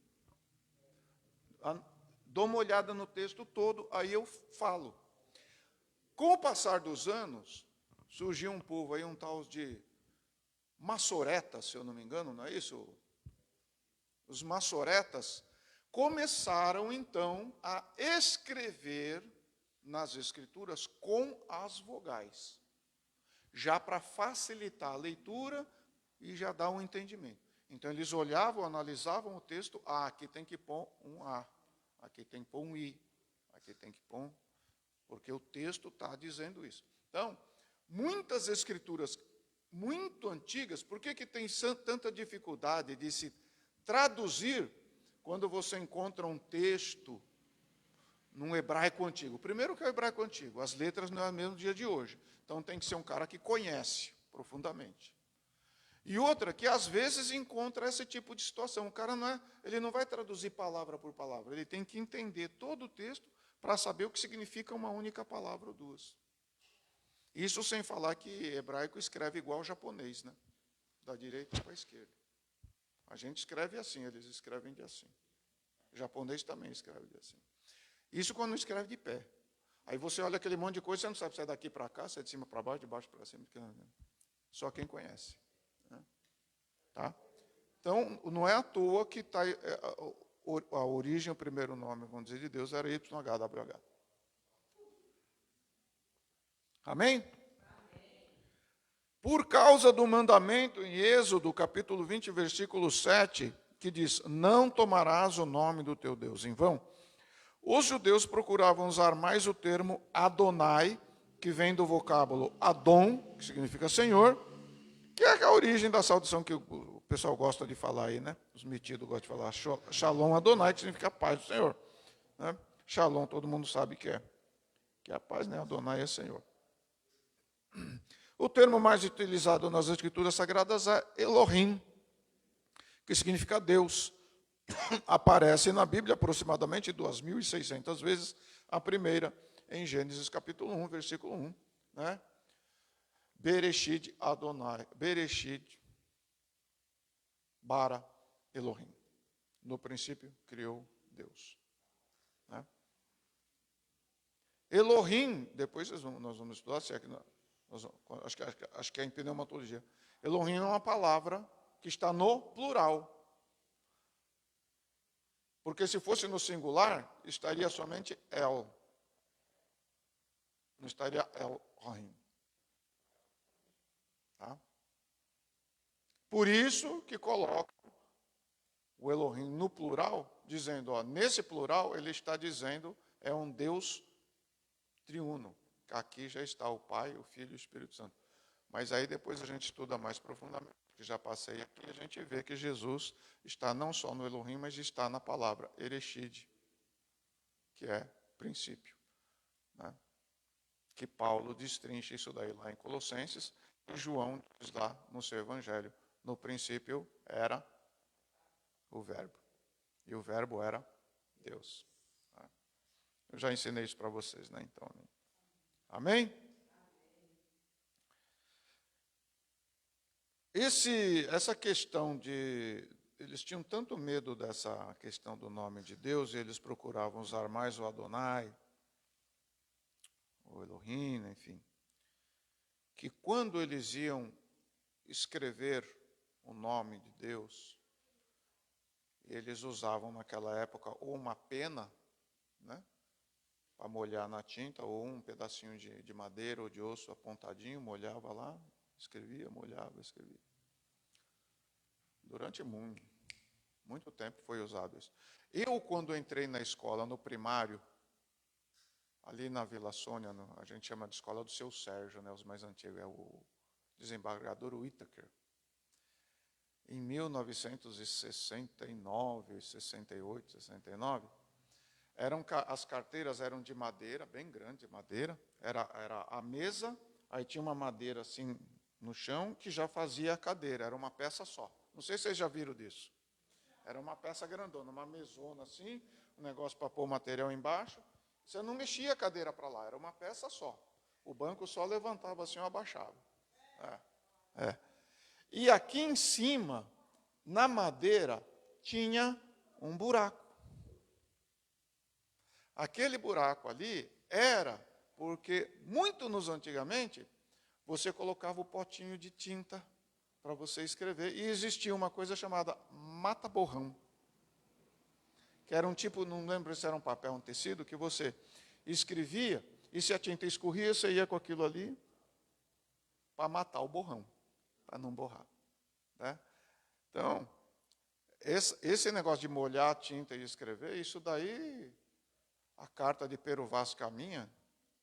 Dou uma olhada no texto todo, aí eu falo. Com o passar dos anos, surgiu um povo aí, um tal de maçoretas, se eu não me engano, não é isso? Os maçoretas começaram, então, a escrever nas escrituras com as vogais, já para facilitar a leitura e já dar um entendimento. Então, eles olhavam, analisavam o texto, aqui tem que pôr um A, aqui tem que pôr um I, aqui tem que pôr, porque o texto está dizendo isso. Então, muitas escrituras muito antigas, por que tem tanta dificuldade de se traduzir quando você encontra um texto num hebraico antigo? Primeiro que é o hebraico antigo, as letras não é o mesmo dia de hoje. Então tem que ser um cara que conhece profundamente. E outra, que às vezes encontra esse tipo de situação. O cara ele não vai traduzir palavra por palavra, ele tem que entender todo o texto para saber o que significa uma única palavra ou duas. Isso sem falar que hebraico escreve igual ao japonês, né? Da direita para a esquerda. A gente escreve assim, eles escrevem de assim. O japonês também escreve de assim. Isso quando não escreve de pé. Aí você olha aquele monte de coisa, você não sabe se é daqui para cá, se é de cima para baixo, de baixo para cima. Só quem conhece. Né? Tá? Então, não é à toa que está a origem, o primeiro nome, vamos dizer, de Deus era YHWH. Amém? Por causa do mandamento em Êxodo, capítulo 20, versículo 7, que diz, não tomarás o nome do teu Deus em vão, os judeus procuravam usar mais o termo Adonai, que vem do vocábulo Adon, que significa Senhor, que é a origem da saudação que o pessoal gosta de falar aí, né? Os metidos gostam de falar Shalom Adonai, que significa paz do Senhor. Né? Shalom, todo mundo sabe que é a paz, né? Adonai é Senhor. O termo mais utilizado nas Escrituras Sagradas é Elohim, que significa Deus. Aparece na Bíblia aproximadamente 2.600 vezes, a primeira em Gênesis capítulo 1, versículo 1. Né? Bereshit Adonai, Bereshit bara Elohim. No princípio criou Deus. Né? Elohim, depois nós vamos estudar, se é que acho que é em pneumatologia. Elohim é uma palavra que está no plural. Porque se fosse no singular, estaria somente El. Não estaria Elohim. Tá? Por isso que coloca o Elohim no plural, dizendo, ó, nesse plural ele está dizendo, é um Deus triuno. Aqui já está o Pai, o Filho e o Espírito Santo. Mas aí depois a gente estuda mais profundamente, que já passei aqui, a gente vê que Jesus está não só no Elohim, mas está na palavra Ereshid, que é princípio. Né? Que Paulo destrincha isso daí lá em Colossenses, e João diz lá no seu Evangelho, no princípio era o Verbo, e o Verbo era Deus. Eu já ensinei isso para vocês, né? Então, amém? Essa questão de... Eles tinham tanto medo dessa questão do nome de Deus, e eles procuravam usar mais o Adonai, o Elohim, enfim, que quando eles iam escrever o nome de Deus, eles usavam naquela época ou uma pena, né, para molhar na tinta, ou um pedacinho de madeira ou de osso apontadinho, molhava lá, escrevia, molhava, escrevia. Durante muito tempo foi usado isso. Eu, quando entrei na escola, no primário, ali na Vila Sônia, a gente chama de escola do seu Sérgio, né, os mais antigos, é o desembargador Whittaker. Em 1969, 68, 69, as carteiras eram de madeira, bem grande, madeira. Era a mesa, aí tinha uma madeira assim no chão, que já fazia a cadeira, era uma peça só. Não sei se vocês já viram disso. Era uma peça grandona, uma mesona assim, um negócio para pôr o material embaixo. Você não mexia a cadeira para lá, era uma peça só. O banco só levantava assim ou abaixava. E aqui em cima, na madeira, tinha um buraco. Aquele buraco ali era porque, muito nos antigamente, você colocava o potinho de tinta para você escrever, e existia uma coisa chamada mata-borrão, que era um tipo, não lembro se era um papel, um tecido, que você escrevia, e se a tinta escorria, você ia com aquilo ali para matar o borrão, para não borrar. Né? Então, esse negócio de molhar a tinta e escrever, isso daí, a carta de Pero Vaz Caminha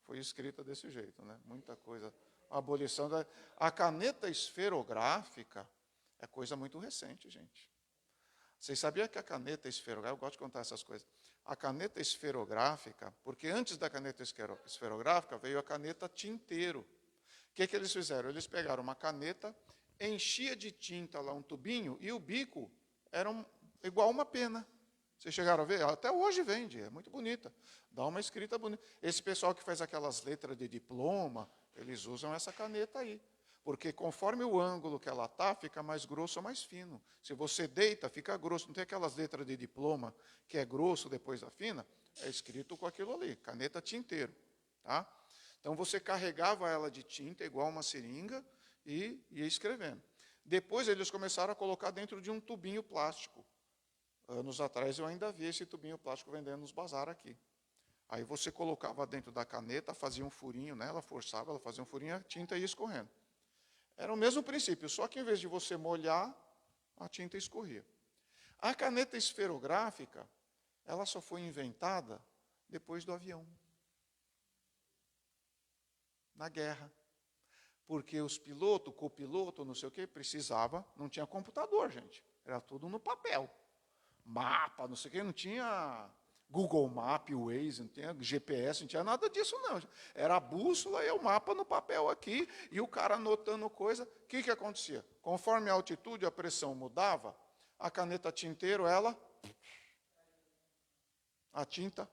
foi escrita desse jeito, né? Muita coisa. A abolição a caneta esferográfica é coisa muito recente, gente. Vocês sabiam que a caneta esferográfica, eu gosto de contar essas coisas, a caneta esferográfica, porque antes da caneta esferográfica veio a caneta tinteiro. O que eles fizeram? Eles pegaram uma caneta, enchia de tinta lá um tubinho, e o bico era igual uma pena. Vocês chegaram a ver? Até hoje vende, é muito bonita. Dá uma escrita bonita. Esse pessoal que faz aquelas letras de diploma, eles usam essa caneta aí. Porque conforme o ângulo que ela está, fica mais grosso ou mais fino. Se você deita, fica grosso. Não tem aquelas letras de diploma que é grosso, depois afina? É escrito com aquilo ali, caneta tinteiro. Tá? Então você carregava ela de tinta, igual uma seringa, e ia escrevendo. Depois eles começaram a colocar dentro de um tubinho plástico. Anos atrás eu ainda vi esse tubinho plástico vendendo nos bazar aqui. Aí você colocava dentro da caneta, fazia um furinho nela, forçava, ela fazia um furinho, a tinta ia escorrendo. Era o mesmo princípio, só que em vez de você molhar, a tinta escorria. A caneta esferográfica, ela só foi inventada depois do avião. Na guerra. Porque os pilotos, copiloto, não sei o quê, precisava, não tinha computador, gente. Era tudo no papel. Mapa, não sei o quê, não tinha Google Map, Waze, não tinha GPS, não tinha nada disso, não. Era a bússola e o mapa no papel aqui, e o cara anotando coisa. O que acontecia? Conforme a altitude, a pressão mudava, a caneta tinteiro, a tinta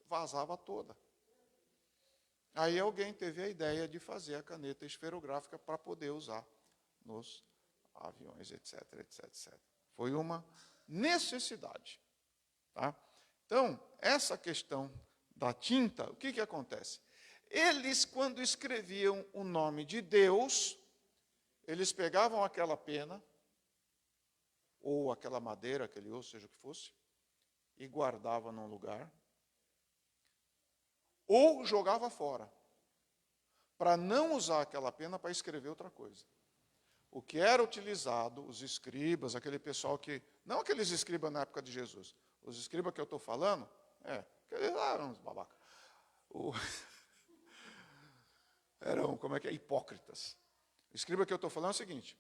vazava toda. Aí alguém teve a ideia de fazer a caneta esferográfica para poder usar nos aviões, etc, etc, etc. Foi uma necessidade. Tá? Então, essa questão da tinta, o que acontece? Eles, quando escreviam o nome de Deus, eles pegavam aquela pena, ou aquela madeira, aquele osso, seja o que fosse, e guardavam num lugar, ou jogava fora, para não usar aquela pena para escrever outra coisa. O que era utilizado, os escribas, aquele pessoal que, não aqueles escribas na época de Jesus, os escribas que eu estou falando, aqueles eram uns babacas. Eram, hipócritas. O escriba que eu estou falando é o seguinte,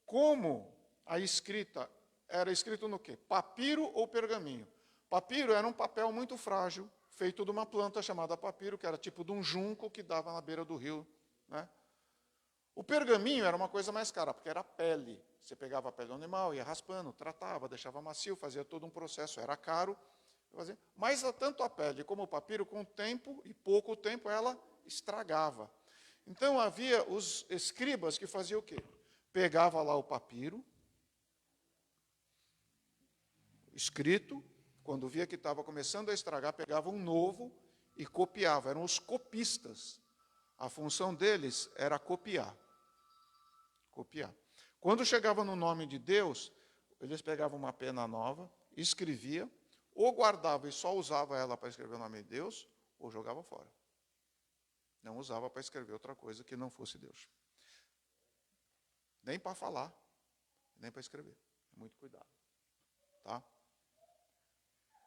como a escrita era escrito no quê? Papiro ou pergaminho? Papiro era um papel muito frágil, feito de uma planta chamada papiro, que era tipo de um junco que dava na beira do rio. Né? O pergaminho era uma coisa mais cara, porque era pele. Você pegava a pele do animal, ia raspando, tratava, deixava macio, fazia todo um processo, era caro. Mas tanto a pele como o papiro, com o tempo, e pouco tempo, ela estragava. Então havia os escribas que faziam o quê? Pegava lá o papiro, escrito, quando via que estava começando a estragar, pegava um novo e copiava. Eram os copistas. A função deles era copiar. Copiar. Quando chegava no nome de Deus, eles pegavam uma pena nova, escrevia, ou guardava e só usava ela para escrever o nome de Deus, ou jogava fora. Não usava para escrever outra coisa que não fosse Deus. Nem para falar, nem para escrever. Muito cuidado. Tá?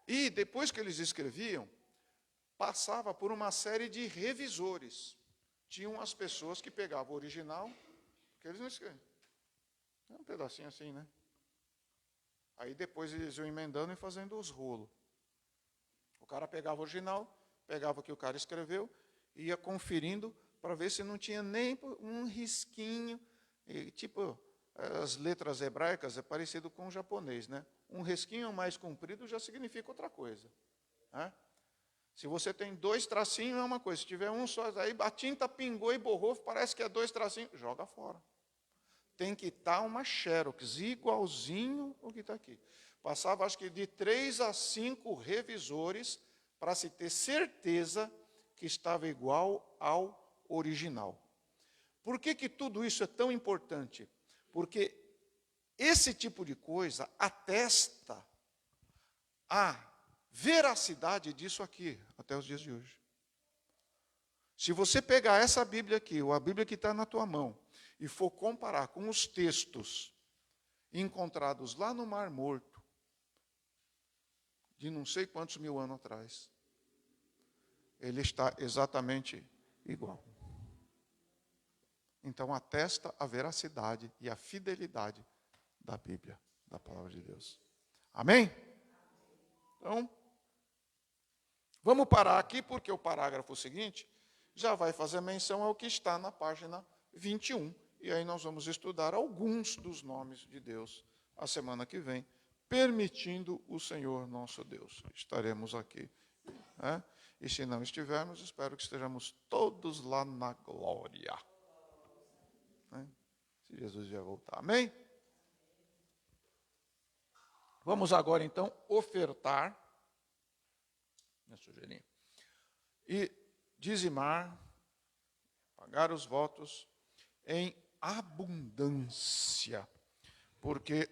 E depois que eles escreviam, passava por uma série de revisores. Tinham as pessoas que pegavam o original, porque eles não escreviam. É um pedacinho assim, né? Aí depois eles iam emendando e fazendo os rolos. O cara pegava o original, pegava o que o cara escreveu, e ia conferindo para ver se não tinha nem um risquinho. E, tipo, as letras hebraicas é parecido com o japonês, né? Um risquinho mais comprido já significa outra coisa. Né? Se você tem 2 tracinhos, é uma coisa. Se tiver um só, aí a tinta pingou e borrou, parece que é 2 tracinhos, joga fora. Tem que estar uma xerox, igualzinho o que está aqui. Passava, acho que, de 3 a 5 revisores para se ter certeza que estava igual ao original. Por que tudo isso é tão importante? Porque esse tipo de coisa atesta a veracidade disso aqui, até os dias de hoje. Se você pegar essa Bíblia aqui, ou a Bíblia que está na tua mão, e for comparar com os textos encontrados lá no Mar Morto, de não sei quantos mil anos atrás, ele está exatamente igual. Então, atesta a veracidade e a fidelidade da Bíblia, da palavra de Deus. Amém? Então, vamos parar aqui, porque o parágrafo seguinte já vai fazer menção ao que está na página 21. E aí nós vamos estudar alguns dos nomes de Deus a semana que vem, permitindo o Senhor nosso Deus. Estaremos aqui. Né? E se não estivermos, espero que estejamos todos lá na glória. Né? se Jesus vier voltar. Amém? Vamos agora, então, ofertar, minha sujeirinha, e dizimar, pagar os votos em abundância, porque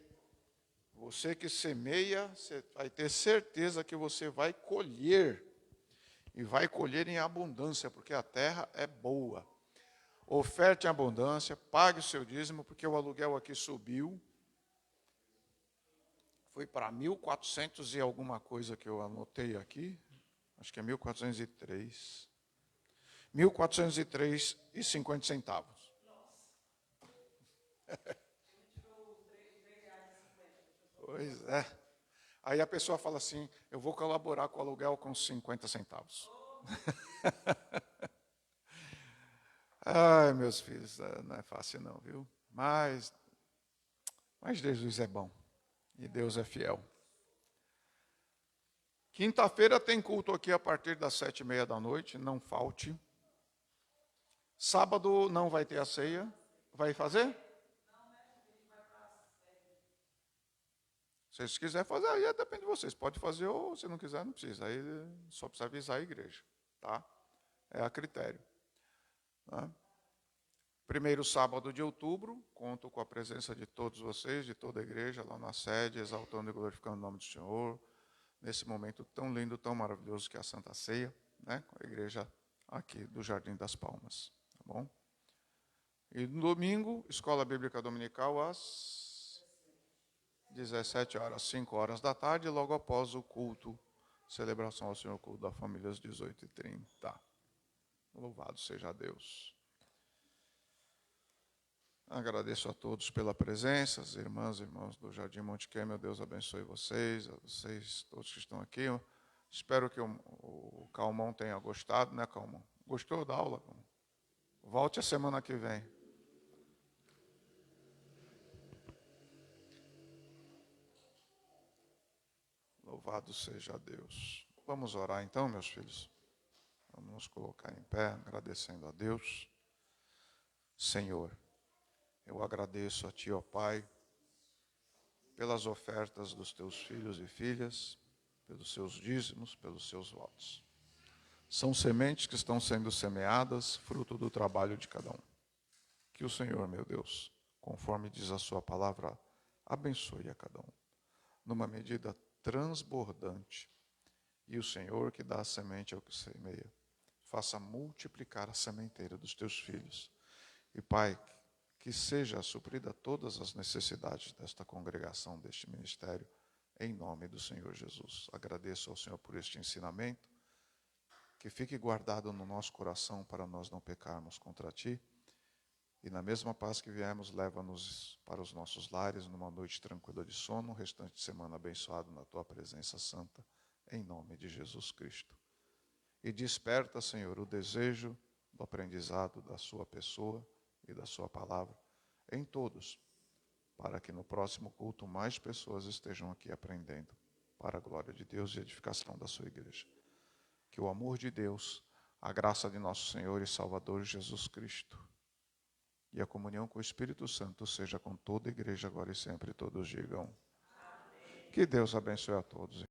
você que semeia, você vai ter certeza que você vai colher, e vai colher em abundância, porque a terra é boa. Oferte em abundância, pague o seu dízimo, porque o aluguel aqui subiu, foi para 1.400 e alguma coisa que eu anotei aqui, acho que é 1.403. 1.403,50. Pois é. Aí a pessoa fala assim, eu vou colaborar com o aluguel com 50 centavos. Ai, meus filhos, não é fácil não, viu? Mas Jesus é bom e Deus é fiel. Quinta-feira tem culto aqui a partir das 7:30 da noite, não falte. Sábado não vai ter a ceia. Vai fazer? Se vocês quiserem fazer, aí depende de vocês. Pode fazer ou se não quiser, não precisa. Aí só precisa avisar a igreja, tá? É a critério. Tá? Primeiro sábado de outubro, conto com a presença de todos vocês, de toda a igreja, lá na sede, exaltando e glorificando o nome do Senhor, nesse momento tão lindo, tão maravilhoso que é a Santa Ceia, né? Com a igreja aqui do Jardim das Palmas, tá bom? E no domingo, Escola Bíblica Dominical às 17 horas, 5 horas da tarde, logo após o culto, celebração ao Senhor, culto da família às 18h30. Louvado seja Deus. Agradeço a todos pela presença, as irmãs e irmãos do Jardim Monte meu Deus abençoe vocês, a vocês todos que estão aqui. Eu espero que o Calmon tenha gostado, né, Calmon? Gostou da aula? Volte a semana que vem. Louvado seja Deus. Vamos orar então, meus filhos. Vamos nos colocar em pé, agradecendo a Deus. Senhor, eu agradeço a Ti, ó Pai, pelas ofertas dos Teus filhos e filhas, pelos seus dízimos, pelos seus votos. São sementes que estão sendo semeadas, fruto do trabalho de cada um. Que o Senhor, meu Deus, conforme diz a sua palavra, abençoe a cada um, numa medida transbordante. E o Senhor que dá a semente ao que semeia, faça multiplicar a sementeira dos teus filhos. E Pai, que seja suprida todas as necessidades desta congregação, deste ministério, em nome do Senhor Jesus. Agradeço ao Senhor por este ensinamento, que fique guardado no nosso coração para nós não pecarmos contra Ti. E na mesma paz que viemos, leva-nos para os nossos lares numa noite tranquila de sono, o restante de semana abençoado na Tua presença santa, em nome de Jesus Cristo. E desperta, Senhor, o desejo do aprendizado da Sua pessoa e da Sua palavra em todos, para que no próximo culto mais pessoas estejam aqui aprendendo, para a glória de Deus e edificação da Sua igreja. Que o amor de Deus, a graça de nosso Senhor e Salvador Jesus Cristo e a comunhão com o Espírito Santo seja com toda a igreja agora e sempre. Todos digam. Amém. Que Deus abençoe a todos.